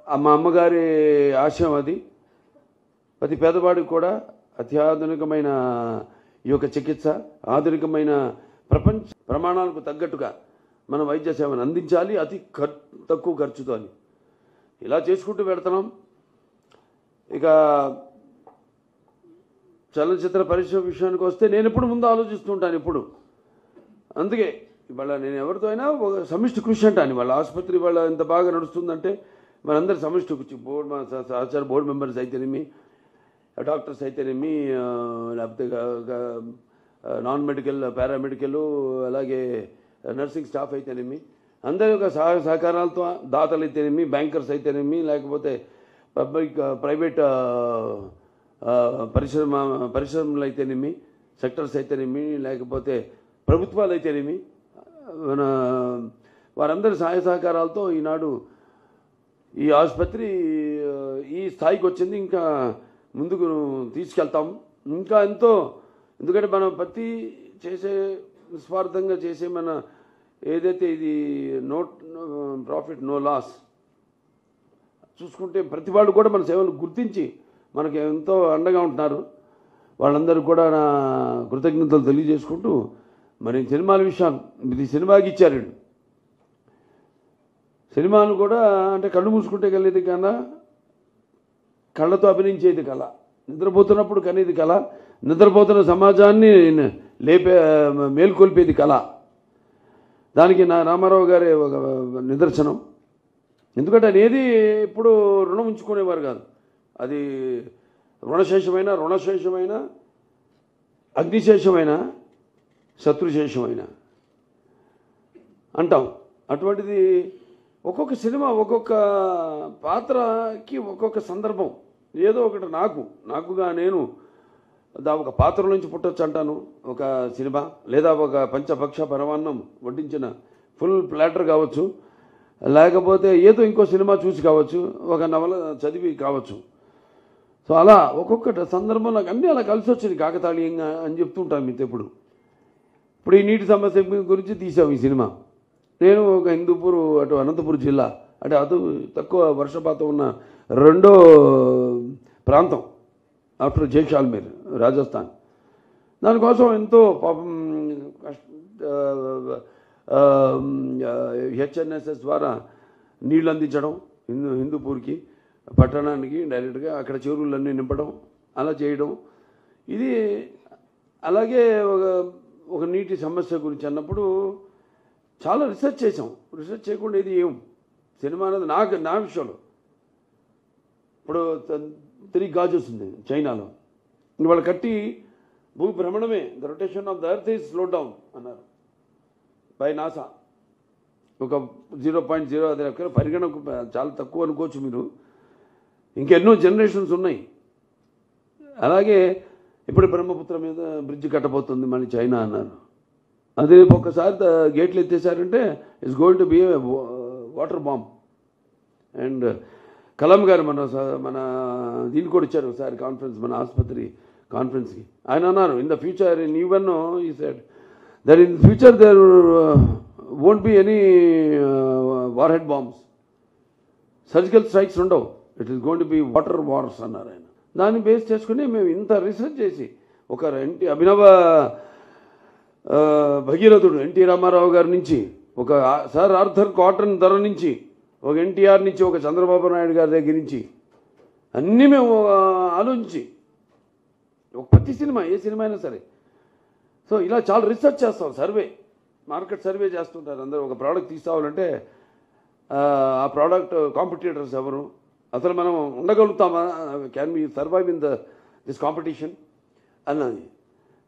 మా అమ్మగారి ఆశయం అది. ప్రతి పేదవాడికి కూడా అత్యాధునికమైన ఈ యొక్క చికిత్స, ఆధునికమైన ప్రపంచ ప్రమాణాలకు తగ్గట్టుగా మన వైద్య సేవను అందించాలి, అతి తక్కువ ఖర్చుతో అని. ఇలా చేసుకుంటూ వెళ్తున్నాం. ఇక చలనచిత్ర పరిశ్రమ విషయానికి వస్తే నేను ఎప్పుడు ముందు ఆలోచిస్తుంటాను ఎప్పుడు. అందుకే ఇవాళ నేను ఎవరితో అయినా ఒక సమిష్టి కృషి అంటాను. వాళ్ళ ఆసుపత్రి వాళ్ళ ఎంత బాగా నడుస్తుందంటే మనందరి సమిష్టి కృషి. సహచార బోర్డు మెంబర్స్ అయితేనేమి, డాక్టర్స్ అయితేనేమి, లేకపోతే నాన్ మెడికల్, పారామెడికల్, అలాగే నర్సింగ్ స్టాఫ్ అయితేనేమి, అందరి యొక్క సహకారాలతో, దాతలు అయితేనేమి, బ్యాంకర్స్ అయితేనేమి, లేకపోతే పబ్లిక్ ప్రైవేట్ పరిశ్రమలు అయితేనేమి, సెక్టర్స్ అయితేనేమి, లేకపోతే ప్రభుత్వాలు అయితేనేమి, మన వారందరి సహాయ సహకారాలతో ఈనాడు ఈ ఆసుపత్రి ఈ స్థాయికి వచ్చింది. ఇంకా ముందుకు తీసుకెళ్తాం. ఇంకా ఎంతో, ఎందుకంటే మనం ప్రతి చేసే నిస్వార్థంగా చేసే మన ఏదైతే ఇది నో ప్రాఫిట్ నో లాస్ చూసుకుంటే ప్రతి వాళ్ళు కూడా మన సేవలు గుర్తించి మనకి ఎంతో అండగా ఉంటున్నారు. వాళ్ళందరూ కూడా నా కృతజ్ఞతలు తెలియజేసుకుంటూ, మరి సినిమాల విషయాలు ఇది సినిమాకి ఇచ్చారండి. సినిమాను కూడా అంటే కళ్ళు మూసుకుంటే కలిగేది కన్నా కళ్ళతో అభినయించేది కళ, నిద్రపోతున్నప్పుడు కనేది కళ, నిద్రపోతున్న సమాజాన్ని మేల్కొల్పేది కళ. దానికి నా రామారావు గారే ఒక నిదర్శనం. ఎందుకంటే అనేది ఎప్పుడు రుణం ఉంచుకునేవారు కాదు. అది రుణశేషమైన, అగ్నిశేషమైన, శత్రుశేషమైన అంటాం. అటువంటిది ఒక్కొక్క సినిమా ఒక్కొక్క పాత్రకి ఒక్కొక్క సందర్భం. ఏదో ఒకటి నాకుగా నేను ఒక పాత్ర నుంచి పుట్టొచ్చు అంటాను ఒక సినిమా, లేదా ఒక పంచభక్ష పరమాన్నం వడ్డించిన ఫుల్ ప్లాటర్ కావచ్చు, లేకపోతే ఏదో ఇంకో సినిమా చూసి కావచ్చు, ఒక నవల చదివి కావచ్చు. సో అలా ఒక్కొక్క సందర్భంలో అన్నీ అలా కలిసి వచ్చింది కాకతాళీయంగా అని చెప్తుంటాను మీతో. ఇప్పుడు ఈ నీటి సమస్య గురించి తీసాం ఈ సినిమా. నేను ఒక హిందూపూర్, అటు అనంతపురం జిల్లా, అంటే అటు తక్కువ వర్షపాతం ఉన్న రెండో ప్రాంతం ఆఫ్టర్ జైసాల్మేర్, రాజస్థాన్. దానికోసం ఎంతో పాపం హెచ్ఎన్ఎస్ఎస్ ద్వారా నీళ్ళు అందించడం హిందూపూర్కి, పట్టణానికి డైరెక్ట్గా అక్కడ చెరువులన్నీ నింపడం, అలా చేయడం. ఇది అలాగే ఒక నీటి సమస్య గురించి అన్నప్పుడు చాలా రీసెర్చ్ చేసాం. రీసెర్చ్ చేయకుండా ఇది సినిమా అనేది నా విషయంలో. ఇప్పుడు 3 గాజెస్ ఉంది చైనాలో, వాళ్ళు కట్టి భూ భ్రమణమే, the rotation of the earth is slow down అన్నారు బై నాసా. ఒక 0.0 అది పరిగణకు చాలా తక్కువ అనుకోవచ్చు మీరు. ఇంకెన్నో జనరేషన్స్ ఉన్నాయి. అలాగే ఇప్పుడు బ్రహ్మపుత్ర మీద బ్రిడ్జ్ కట్టబోతుంది మళ్ళీ చైనా అన్నారు. అది ఒక్కసారి గేట్లు ఎత్తేసారంటే it's going to be water bomb. And Kalam గారు మన దీన్ని కూడా ఇచ్చారు ఒకసారి కాన్ఫరెన్స్, మన ఆసుపత్రి కాన్ఫరెన్స్కి. ఆయన అన్నారు, in the future in even he said that in future there won't be any war head bombs, surgical strikes ఉండవు, it is going to be water wars అన్నారు ఆయన. దాన్ని బేస్ చేసుకుని మేము ఇంత రీసెర్చ్ చేసి ఒక అభినవ భగీరథుడు ఎన్టీ రామారావు గారి నుంచి, ఒక సర్ ఆర్థర్ కాటన్ ధర నుంచి, ఒక ఎన్టీఆర్ నుంచి, ఒక చంద్రబాబు నాయుడు గారి దగ్గర నుంచి అన్నీ మేము ఆలోచించి ఒక ప్రతి సినిమా, ఏ సినిమా అయినా సరే. సో ఇలా చాలా రీసెర్చ్ చేస్తాం, మార్కెట్ సర్వే చేస్తుంటారు అందరూ. ఒక ప్రోడక్ట్ తీసుకోవాలంటే ఆ ప్రోడక్ట్ కాంపిటీటర్స్ ఎవరు, అసలు మనం ఉండగలుగుతామా, can be survive in this competition అన్నది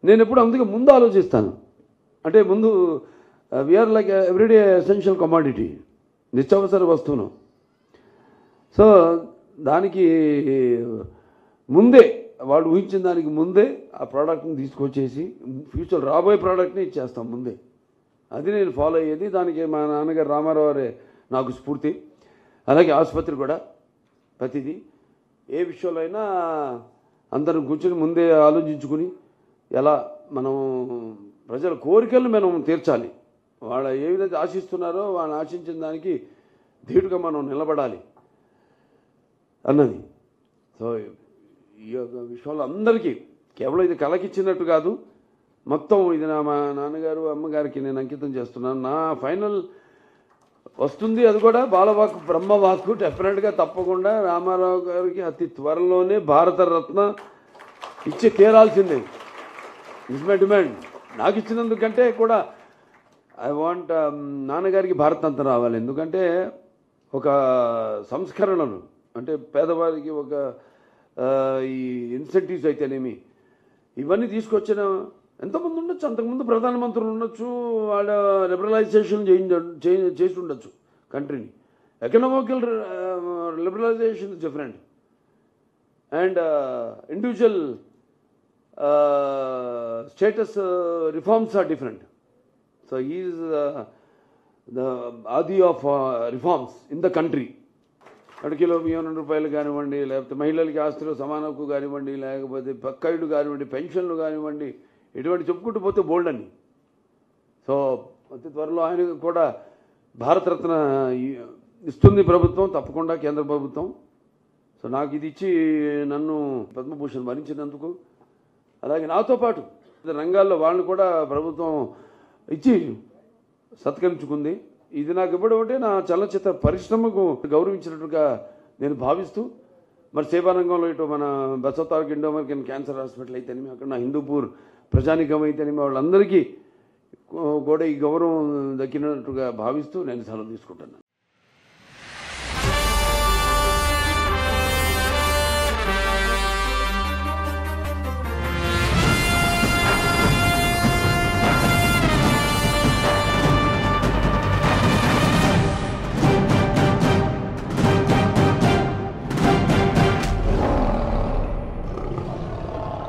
నేను ఎప్పుడు అందుకే ముందు ఆలోచిస్తాను. అంటే ముందు we are like everyday essential commodity, నిత్యావసర వస్తువును. సో దానికి ముందే వాళ్ళు ఊహించిన దానికి ముందే ఆ ప్రోడక్ట్ని తీసుకొచ్చేసి ఫ్యూచర్ రాబోయే ప్రోడక్ట్ని ఇచ్చేస్తాం ముందే. అది నేను ఫాలో అయ్యేది. దానికి మా నాన్నగారు రామారావు గారే నాకు స్ఫూర్తి. అలాగే ఆసుపత్రి కూడా ప్రతిదీ ఏ విషయంలో అయినా అందరం కూర్చొని ముందే ఆలోచించుకుని ఎలా మనం ప్రజల కోరికలను మనం తీర్చాలి. వాళ్ళ ఏ విధంగా ఆశిస్తున్నారో వాళ్ళని ఆశించిన దానికి ధీటుగా మనం నిలబడాలి. అన్నది. సో ఈ యొక్క విషయంలో అందరికీ కేవలం ఇది కలకిచ్చినట్టు కాదు, మొత్తం ఇది మా నాన్నగారు అమ్మగారికి నేను అంకితం చేస్తున్నాను. నా ఫైనల్ వస్తుంది, అది కూడా బాలవాక్కు బ్రహ్మవాక్కు. డెఫినెట్గా తప్పకుండా రామారావు గారికి అతి త్వరలోనే భారతరత్న ఇచ్చి తీరాల్సిందే. Is my demand. నాకు ఇచ్చినందుకంటే కూడా ఐ వాంట్ నాన్నగారికి భారతరత్న రావాలి. ఎందుకంటే ఒక సంస్కరణలు అంటే పేదవారికి ఒక ఈ ఇన్సెంటివ్స్ అయితేనేమి ఇవన్నీ తీసుకొచ్చిన ఎంతమంది ఉండొచ్చు, అంతకుముందు ప్రధానమంత్రులు ఉండొచ్చు, వాళ్ళ లిబరలైజేషన్ చేసి ఉండొచ్చు కంట్రీని. Economical liberalisation is different and individual states reforms are different. So is the ఆది of reforms in the country. అడికిలో బియ్యం రూపాయలు కానివ్వండి, లేకపోతే మహిళలకి ఆస్తులు సమాన హక్కు కానివ్వండి, లేకపోతే పక్కాయిడు కానివ్వండి, పెన్షన్లు కానివ్వండి, ఇటువంటి చెప్పుకుంటూ పోతే బోల్డ్ అని. సో అతి త్వరలో ఆయన కూడా భారతరత్న ఇస్తుంది ప్రభుత్వం, తప్పకుండా కేంద్ర ప్రభుత్వం. సో నాకు ఇది ఇచ్చి నన్ను పద్మభూషణ్ భరించినందుకు, అలాగే నాతో పాటు రంగాల్లో వాళ్ళని కూడా ప్రభుత్వం ఇచ్చి సత్కరించుకుంది. ఇది నాకు ఇవ్వడం అంటే నా చలనచిత్ర పరిశ్రమకు గౌరవించినట్టుగా నేను భావిస్తూ, మరి సేవా రంగంలో ఇటు మన Basavataraka Indo American cancer hospital అయితేనేమి, అక్కడ నా హిందూపూర్ ప్రజానికం అయితేనేమి, వాళ్ళందరికీ కూడా ఈ గౌరవం దక్కినట్టుగా భావిస్తూ నేను సెలవు తీసుకుంటున్నాను.